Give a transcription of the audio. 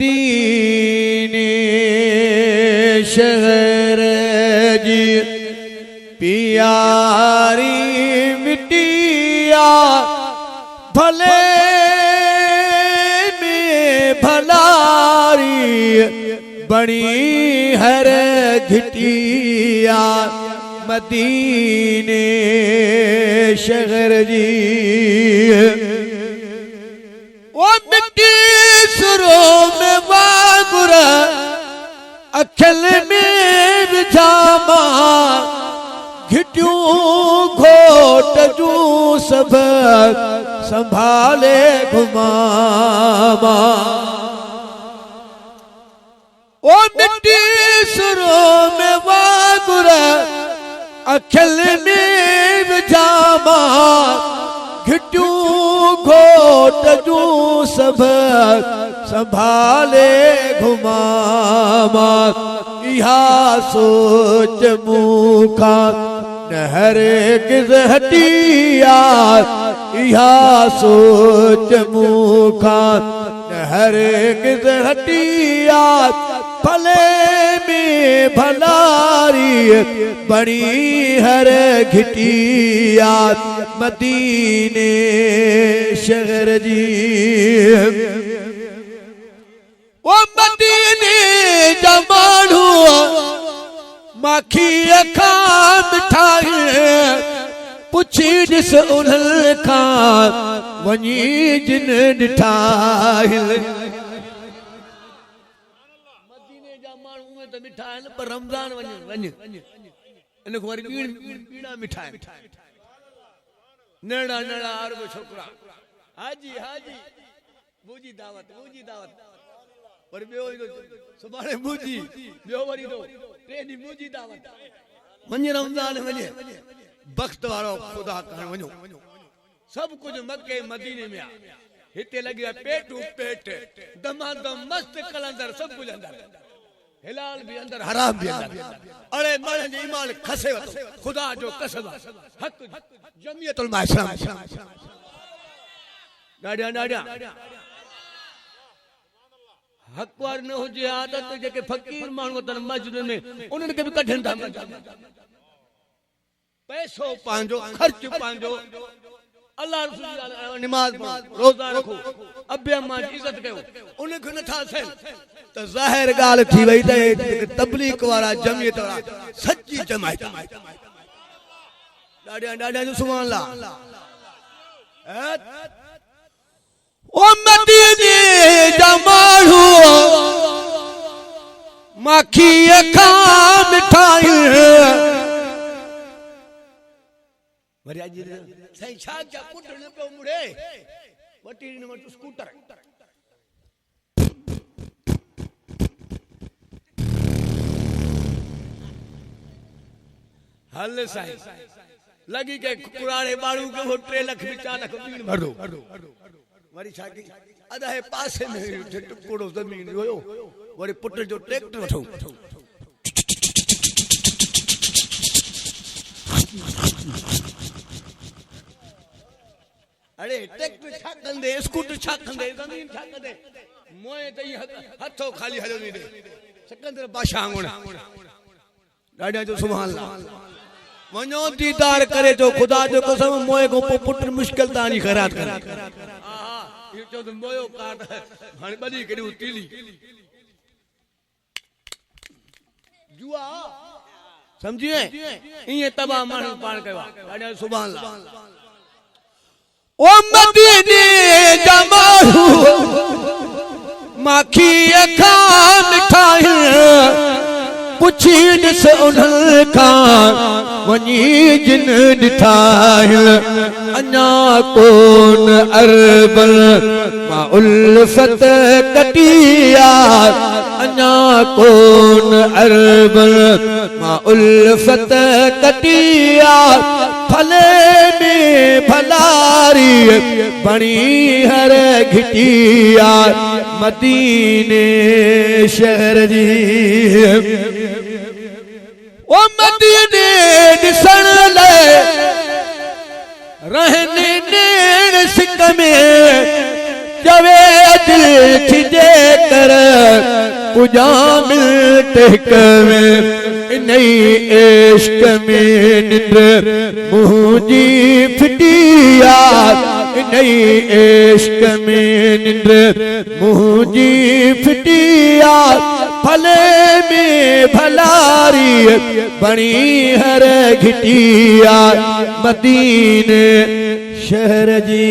मदीने शहर जी प्यारी मिट्टिया भले में भलारी बड़ी हर घिटिया मदीने शहर जी वो मिट्टी सुरों में वागुर अखिल में विझामा घिटियों घोट जू सब संभाले घुमामा ओ मिट्टी सुरों में वागुर अखिल में विझामा घिटियों घोट जू सब संभाले घुमामा इहा सोच मुखा नहर किस हटिया इहा सोच मुखा नहर किस हटिया भले में भलारी बड़ी हर घिटिया मदीने शहर जी वो मदीने जमानू माखी अखा मिठाई पुछी ॾिस उन्हनि खां वञी जिन ॾिठाई मदीने जा माण्हू उहे त मिठा आहिनि पर रमज़ान वञ इन खां वरी पीड़ा मिठा आहिनि नड़ा नड़ा अरब छोकिरा हाजी हाजी मुंहिंजी दावत पर ॿियो सुभाणे मुंहिंजी ॿियो वरी तो टे ॾींहं मुंहिंजी दावत वञ रमज़ान वञे बख़्त वारो खुदा करण वञो सब कुछ मक्के मदीने में आहे हिते लॻी आहे पेटू पेट दमादम मस्त कलंदर सब कुछ अंदर हिलाल भी अंदर हराम भी अंदर अरे माण्हुनि जो ईमान खसे वतो खुदा जो कसम हक जमियतुल उलमा इस्लाम ॾाढा हक वार न हुजे आदत जेके फकीर माण्हू अथनि मस्जिद में उन्हनि खे बि कढनि था पैसो पांजो खर्च पांजो अल्लाह रसूल नमाज रोजा रखो अबे अम्मा जी इज्जत कयो उनखे नथा थियनि त ज़ाहिर ॻाल्हि थी वई त तबलीग वारा जमियत वारा सच्ची जमायत ॾाढा जो सुभान अल्लाह ओ मदीने जा माण्हू माखी अखा मिठाई वरी अॼु साईं छा क्या पुट न पियो मुड़े वटी न वटि स्कूटर हल साईं लगी के कुराड़े बाड़ू के वो 3 लाख 4 लाख बीन भर दो वरी छा की अदा है पासे में टुकड़ो जमीन हुयो वरी पुट जो ट्रैक्टर वठो अरे ट्रैक्टर छा कंदे स्कूटर छा कंदे जमीन छा कंदे मोए त हथो खाली हलो नी दे सिकंदर बादशाह आंगुण ॾाढा जो सुभान अल्लाह वञो दीदार करे जो खुदा जो कसम मोए को पुट मुश्किल तानी खैरात कर हां ये जो मोयो काट हां बदी केडी तीली जुआ समझिए ये तबा माण्हू पाण कयो ॾाढा सुभान अल्लाह ओ मदीने जा माण्हू माखी अखा मिठाई पुछी ॾिस उन्हनि खां वञी जिन ॾिठाई अञा कोन अरबल मां उल्फत कटिया अञा कोन अरबल मां उल्फत कटिया भले में भलारी बणी हर घिटिया मदीने शहर जी ओ मदीने दिसण ले रहने नेण सिक में जवे दिल थी कर पुजा मिलते कवे नई इश्क में निंद्र मुझी फिटिया नई इश्क में निंद्र मुझी फिटिया भले में भलारी बनी हर घिटिया मदीने शहर जी।